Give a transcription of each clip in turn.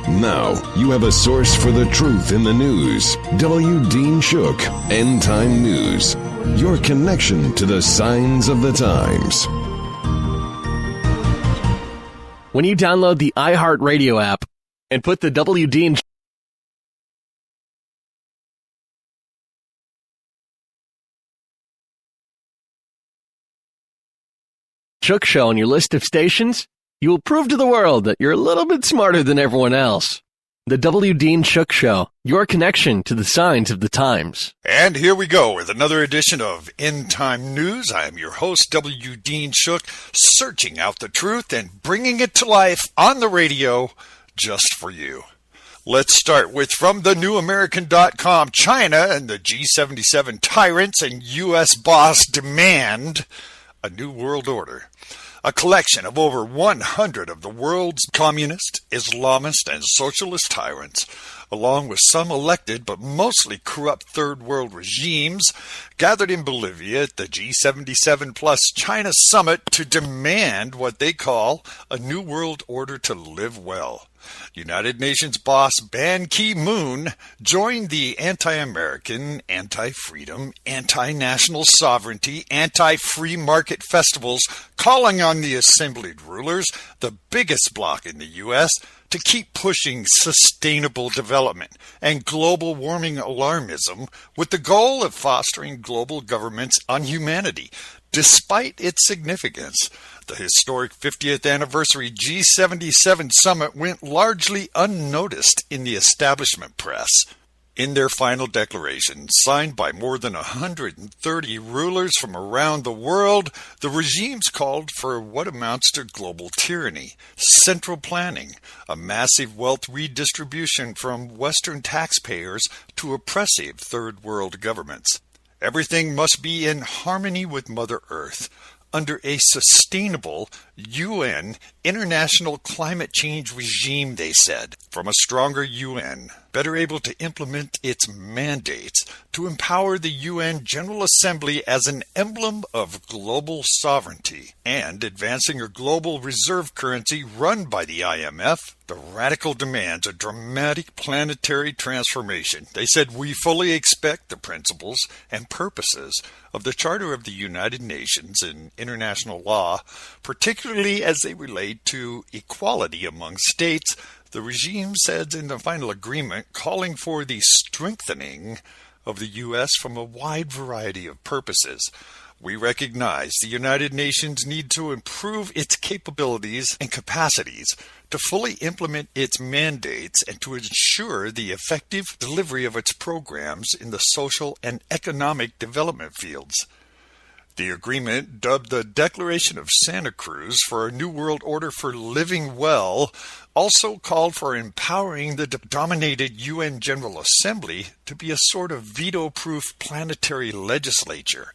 Now, you have a source for the truth in the news. W. Dean Shook, End Time News. Your connection to the signs of the times. When you download the iHeartRadio app and put the W. Dean Shook Show on your list of stations, you will prove to the world that you're a little bit smarter than everyone else. The W. Dean Shook Show, your connection to the signs of the times. And here we go with another edition of End Time News. I am your host, W. Dean Shook, searching out the truth and bringing it to life on the radio just for you. Let's start with from thenewamerican.com, China and the G77 Tyrants and U.S. boss demand a new world order. A collection of over 100 of the world's communist, Islamist, and socialist tyrants, along with some elected but mostly corrupt third world regimes, gathered in Bolivia at the G77 plus China summit to demand what they call a new world order to live well. United Nations boss Ban Ki-moon joined the anti-American, anti-freedom, anti-national sovereignty, anti-free market festivals, calling on the assembled rulers, the biggest bloc in the U.S., to keep pushing sustainable development and global warming alarmism with the goal of fostering global governments on humanity. Despite its significance, the historic 50th anniversary G77 summit went largely unnoticed in the establishment press. In their final declaration, signed by more than 130 rulers from around the world, the regimes called for what amounts to global tyranny, central planning, a massive wealth redistribution from Western taxpayers to oppressive third world governments. Everything must be in harmony with Mother Earth, under a sustainable UN international climate change regime, they said, from a stronger UN, better able to implement its mandates, to empower the UN General Assembly as an emblem of global sovereignty, and advancing a global reserve currency run by the IMF. The radical demands a dramatic planetary transformation. They said, we fully expect the principles and purposes of the Charter of the United Nations and international law, particularly as they relate to equality among states. The regime said in the final agreement, calling for the strengthening of the U.S. from a wide variety of purposes. We recognize the United Nations need to improve its capabilities and capacities to fully implement its mandates and to ensure the effective delivery of its programs in the social and economic development fields. The agreement, dubbed the Declaration of Santa Cruz for a New World Order for Living Well, also called for empowering the dominated UN General Assembly to be a sort of veto-proof planetary legislature.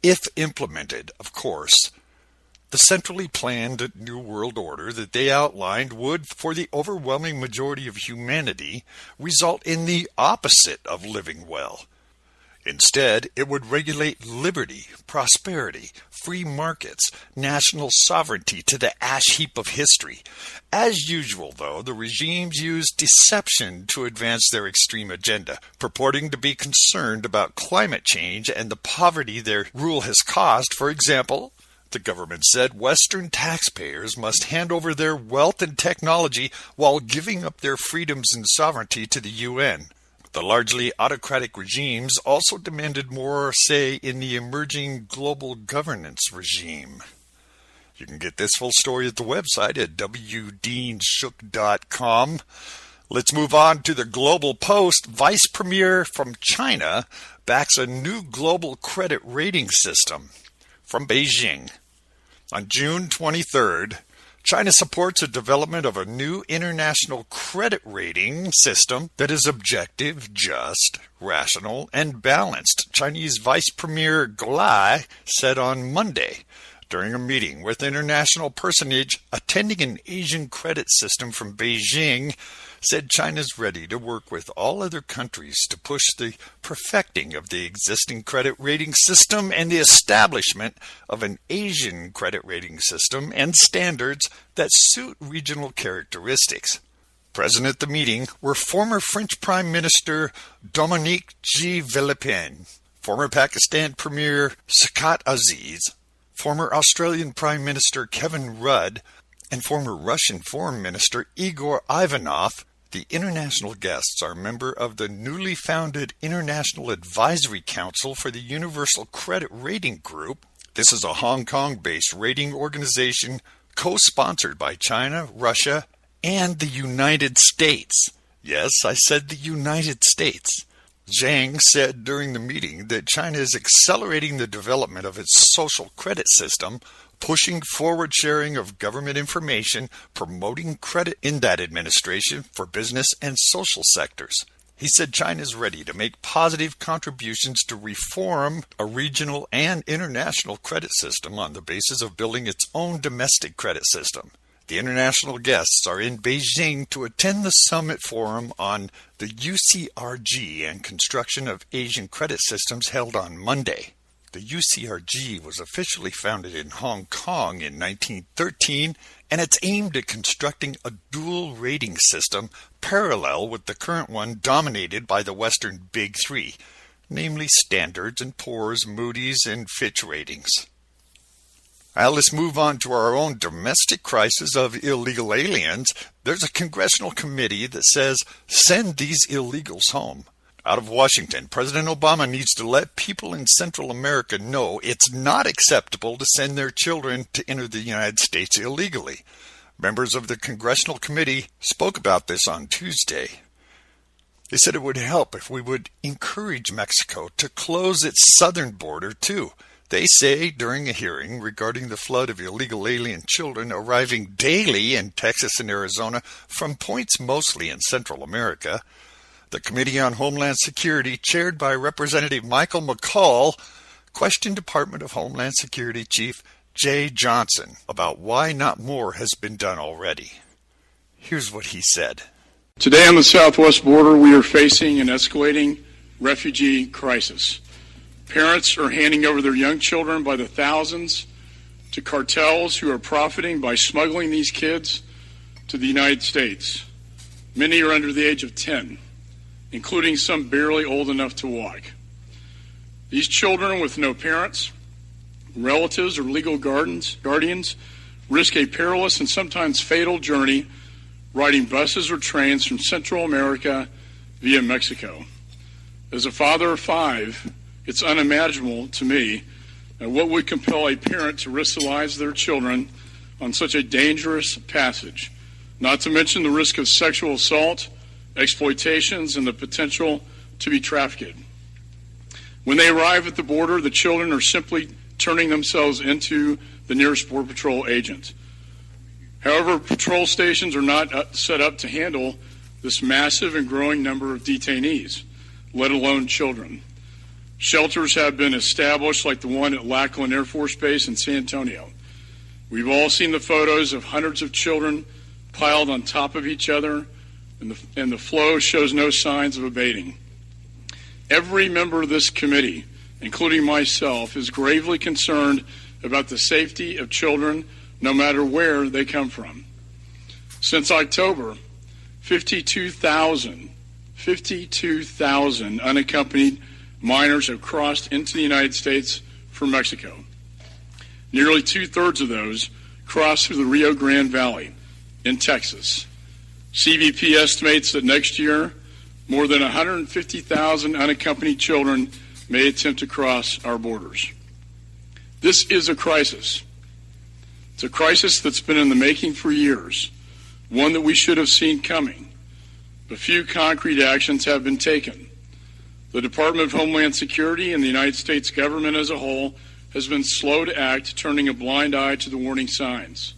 If implemented, of course, the centrally planned New World Order that they outlined would, for the overwhelming majority of humanity, result in the opposite of living well. Instead, it would regulate liberty, prosperity, free markets, national sovereignty to the ash heap of history. As usual, though, the regimes use deception to advance their extreme agenda, purporting to be concerned about climate change and the poverty their rule has caused. For example, the government said Western taxpayers must hand over their wealth and technology while giving up their freedoms and sovereignty to the UN. The largely autocratic regimes also demanded more say in the emerging global governance regime. You can get this full story at the website at wdeanshook.com. Let's move on to the Global Post. Vice Premier from China backs a new global credit rating system from Beijing. On June 23rd, China supports the development of a new international credit rating system that is objective, just, rational, and balanced, Chinese Vice Premier Lai said on Monday. during a meeting with an international personage attending an Asian credit system from Beijing, said China's ready to work with all other countries to push the perfecting of the existing credit rating system and the establishment of an Asian credit rating system and standards that suit regional characteristics. Present at the meeting were former French Prime Minister Dominique G. Villepin, former Pakistan Premier Saqat Aziz, former Australian Prime Minister Kevin Rudd, and former Russian Foreign Minister Igor Ivanov. The international guests are a member of the newly founded International Advisory Council for the Universal Credit Rating Group. This is a Hong Kong-based rating organization co-sponsored by China, Russia, and the United States. Yes, I said the United States. Zhang said during the meeting that China is accelerating the development of its social credit system, pushing forward sharing of government information, promoting credit in that administration for business and social sectors. He said China is ready to make positive contributions to reform a regional and international credit system on the basis of building its own domestic credit system. The international guests are in Beijing to attend the summit forum on the UCRG and construction of Asian credit systems held on Monday. The UCRG was officially founded in Hong Kong in 1913, and it's aimed at constructing a dual rating system parallel with the current one dominated by the Western Big Three, namely Standard & Poor's, Moody's, and Fitch ratings. Now let's move on to our own domestic crisis of illegal aliens. There's a congressional committee that says, send these illegals home. Out of Washington, President Obama needs to let people in Central America know it's not acceptable to send their children to enter the United States illegally. Members of the congressional committee spoke about this on Tuesday. They said it would help if we would encourage Mexico to close its southern border too. They say during a hearing regarding the flood of illegal alien children arriving daily in Texas and Arizona from points mostly in Central America, the Committee on Homeland Security, chaired by Representative Michael McCall, questioned Department of Homeland Security Chief Jay Johnson about why not more has been done already. Here's what he said. Today on the southwest border, we are facing an escalating refugee crisis. Parents are handing over their young children by the thousands to cartels who are profiting by smuggling these kids to the United States. Many are under the age of 10, including some barely old enough to walk. These children with no parents, relatives, or legal guardians risk a perilous and sometimes fatal journey riding buses or trains from Central America via Mexico. As a father of 5, it's unimaginable to me what would compel a parent to risk the lives of their children on such a dangerous passage, not to mention the risk of sexual assault, exploitations, and the potential to be trafficked. When they arrive at the border, the children are simply turning themselves into the nearest Border Patrol agent. However, patrol stations are not set up to handle this massive and growing number of detainees, let alone children. Shelters have been established like the one at Lackland Air Force Base in San Antonio. We've all seen the photos of hundreds of children piled on top of each other, and the flow shows no signs of abating. Every member of this committee, including myself, is gravely concerned about the safety of children no matter where they come from. Since October, 52,000 unaccompanied minors have crossed into the United States from Mexico. Nearly 2/3 of those crossed through the Rio Grande Valley in Texas. CBP estimates that next year, more than 150,000 unaccompanied children may attempt to cross our borders. This is a crisis. It's a crisis that's been in the making for years, one that we should have seen coming, but few concrete actions have been taken. The Department of Homeland Security and the United States government as a whole has been slow to act, turning a blind eye to the warning signs.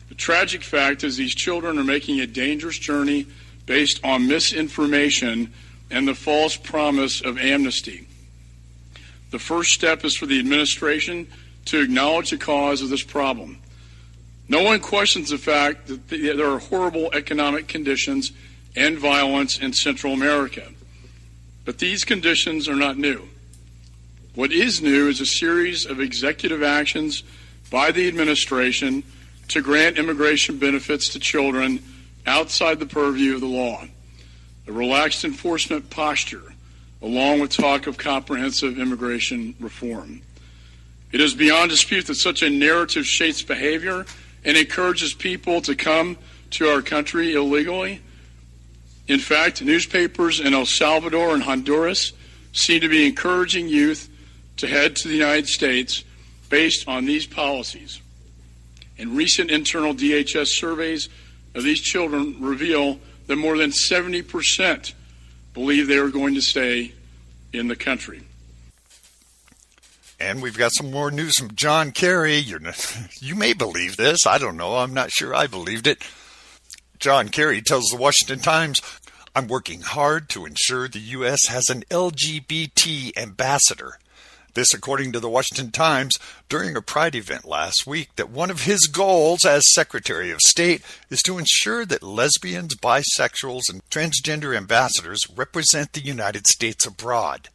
The tragic fact is these children are making a dangerous journey based on misinformation and the false promise of amnesty. The first step is for the administration to acknowledge the cause of this problem. No one questions the fact that there are horrible economic conditions and violence in Central America. But these conditions are not new. What is new is a series of executive actions by the administration to grant immigration benefits to children outside the purview of the law, a relaxed enforcement posture, along with talk of comprehensive immigration reform. It is beyond dispute that such a narrative shapes behavior and encourages people to come to our country illegally. In fact, newspapers in El Salvador and Honduras seem to be encouraging youth to head to the United States based on these policies. And recent internal DHS surveys of these children reveal that more than 70% believe they are going to stay in the country. And we've got some more news from John Kerry. You may believe this. I don't know. I'm not sure I believed it. John Kerry tells the Washington Times, "I'm working hard to ensure the U.S. has an LGBT ambassador." This according to the Washington Times during a Pride event last week, that one of his goals as Secretary of State is to ensure that lesbians, bisexuals, and transgender ambassadors represent the United States abroad.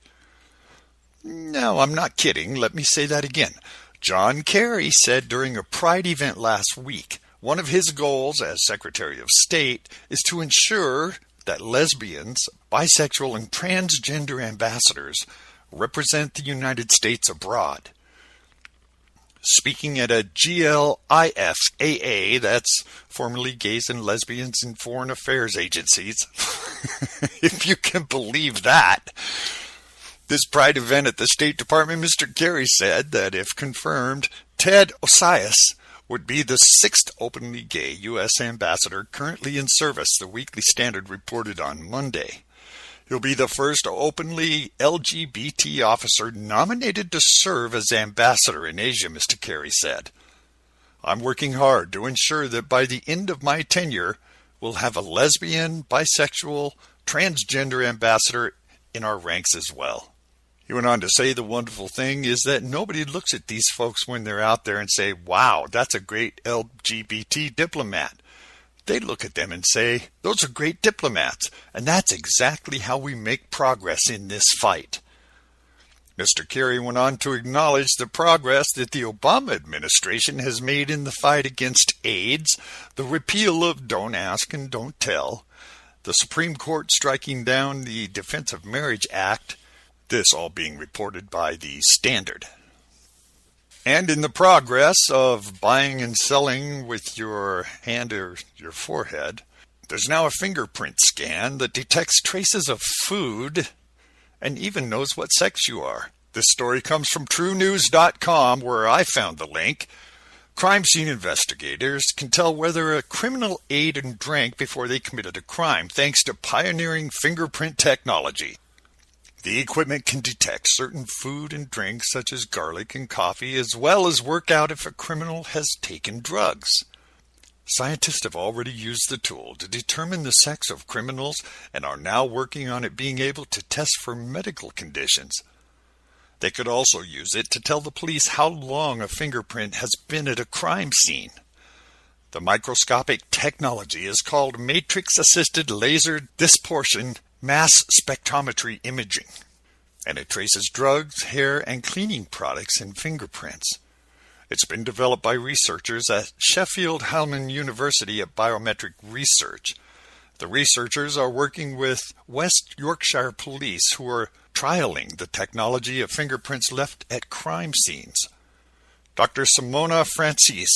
No, I'm not kidding. Let me say that again. John Kerry said during a Pride event last week, one of his goals as Secretary of State is to ensure that lesbians, bisexual, and transgender ambassadors represent the United States abroad. Speaking at a GLIFAA, that's formerly Gays and Lesbians in Foreign Affairs Agencies, if you can believe that. This Pride event at the State Department, Mr. Kerry said that if confirmed, Ted Osias would be the 6th openly gay U.S. ambassador currently in service, the Weekly Standard reported on Monday. He'll be the first openly LGBT officer nominated to serve as ambassador in Asia, Mr. Kerry said. "I'm working hard to ensure that by the end of my tenure, we'll have a lesbian, bisexual, transgender ambassador in our ranks as well." He went on to say the wonderful thing is that nobody looks at these folks when they're out there and say, "Wow, that's a great LGBT diplomat." They look at them and say, "Those are great diplomats," and that's exactly how we make progress in this fight. Mr. Kerry went on to acknowledge the progress that the Obama administration has made in the fight against AIDS, the repeal of Don't Ask and Don't Tell, the Supreme Court striking down the Defense of Marriage Act, this all being reported by the Standard. And in the progress of buying and selling with your hand or your forehead, there's now a fingerprint scan that detects traces of food and even knows what sex you are. This story comes from TrueNews.com, where I found the link. Crime scene investigators can tell whether a criminal ate and drank before they committed a crime, thanks to pioneering fingerprint technology. The equipment can detect certain food and drinks such as garlic and coffee, as well as work out if a criminal has taken drugs. Scientists have already used the tool to determine the sex of criminals and are now working on it being able to test for medical conditions. They could also use it to tell the police how long a fingerprint has been at a crime scene. The microscopic technology is called matrix-assisted laser dispersion mass spectrometry imaging, and it traces drugs, hair, and cleaning products in fingerprints. It's been developed by researchers at Sheffield Hallam University at Biometric Research. The researchers are working with West Yorkshire Police, who are trialing the technology of fingerprints left at crime scenes. Dr. Simona Francis,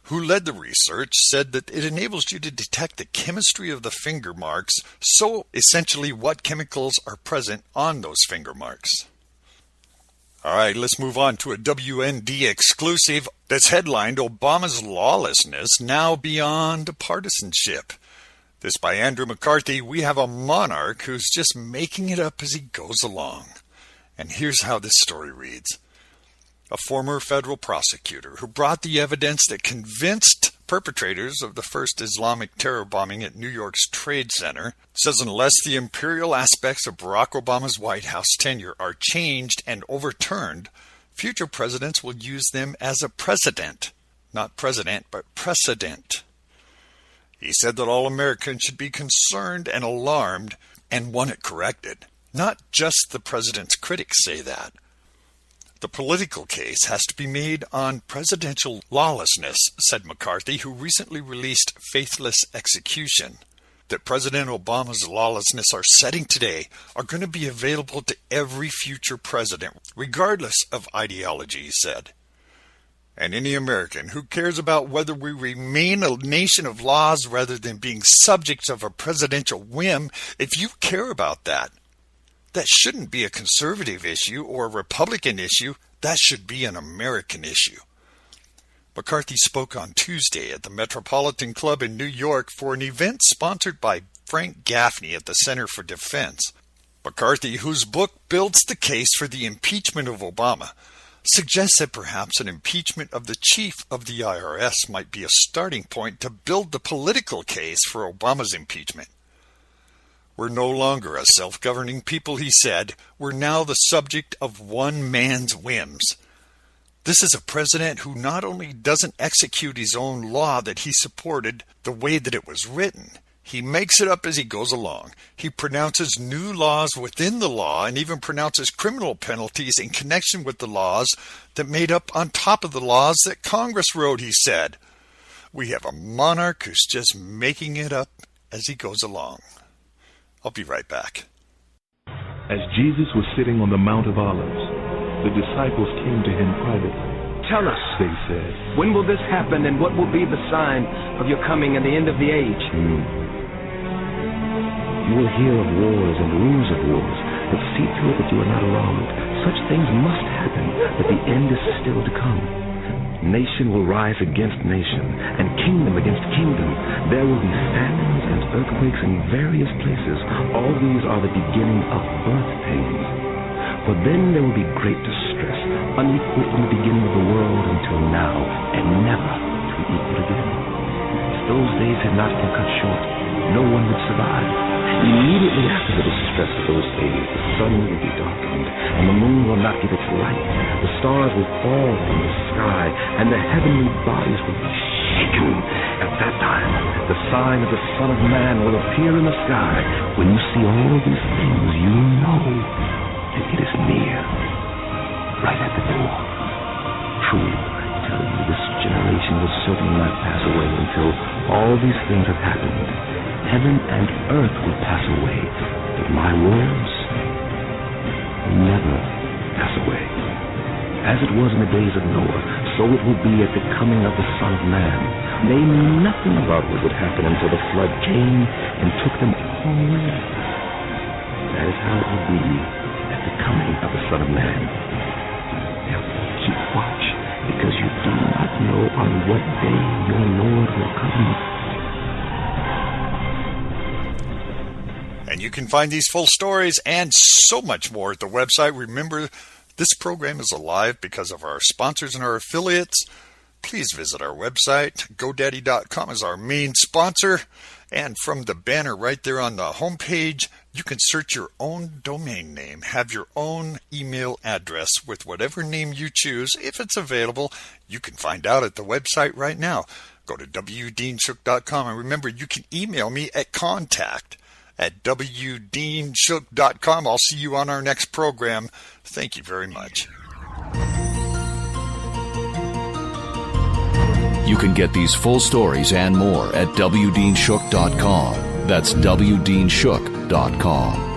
who led the research, said that it enables you to detect the chemistry of the finger marks, so essentially what chemicals are present on those finger marks. All right, let's move on to a WND exclusive that's headlined "Obama's Lawlessness Now Beyond Partisanship." This by Andrew McCarthy. We have a monarch who's just making it up as he goes along. And here's how this story reads. A former federal prosecutor who brought the evidence that convinced perpetrators of the first Islamic terror bombing at New York's Trade Center says unless the imperial aspects of Barack Obama's White House tenure are changed and overturned, future presidents will use them as a precedent. Not president, but precedent. He said that all Americans should be concerned and alarmed and want it corrected. Not just the president's critics say that. The political case has to be made on presidential lawlessness, said McCarthy, who recently released Faithless Execution. That President Obama's lawlessness are setting today are going to be available to every future president, regardless of ideology, he said. And any American who cares about whether we remain a nation of laws rather than being subjects of a presidential whim, if you care about that, that shouldn't be a conservative issue or a Republican issue. That should be an American issue. McCarthy spoke on Tuesday at the Metropolitan Club in New York for an event sponsored by Frank Gaffney at the Center for Defense. McCarthy, whose book builds the case for the impeachment of Obama, suggests that perhaps an impeachment of the chief of the IRS might be a starting point to build the political case for Obama's impeachment. We're no longer a self-governing people, he said. We're now the subject of one man's whims. This is a president who not only doesn't execute his own law that he supported the way that it was written, he makes it up as he goes along. He pronounces new laws within the law and even pronounces criminal penalties in connection with the laws that made up on top of the laws that Congress wrote, he said. We have a monarch who's just making it up as he goes along. I'll be right back. As Jesus was sitting on the Mount of Olives, the disciples came to him privately. Tell us, they said, when will this happen, and what will be the sign of your coming and the end of the age? You will hear of wars and rumors of wars, but see to it that you are not alarmed. Such things must happen, but the end is still to come. Nation will rise against nation, and kingdom against kingdom. There will be famines and earthquakes in various places. All these are the beginning of birth pains. For then there will be great distress, unequal from the beginning of the world until now, and never to be equal again. If those days had not been cut short, no one would survive. Immediately after the distress of those days, the sun will be darkened, and the moon will not give its light. The stars will fall from the sky, and the heavenly bodies will be shaken. At that time, the sign of the Son of Man will appear in the sky. When you see all these things, you know that it is near, right at the door. Truly, I tell you, this generation will certainly not pass away until all these things have happened. Heaven and earth will pass away, but my words will never pass away. As it was in the days of Noah, so it will be at the coming of the Son of Man. They knew nothing about what would happen until the flood came and took them all away. That is how it will be at the coming of the Son of Man. Now keep watch, because you do not know on what day your Lord will come. And you can find these full stories and so much more at the website. Remember, this program is alive because of our sponsors and our affiliates. Please visit our website. GoDaddy.com is our main sponsor. And from the banner right there on the homepage, you can search your own domain name, have your own email address with whatever name you choose. If it's available, you can find out at the website right now. Go to wdeanshook.com. And remember, you can email me at contact@wdeanshook.com. I'll see you on our next program. Thank you very much. You can get these full stories and more at wdeanshook.com. That's wdeanshook.com.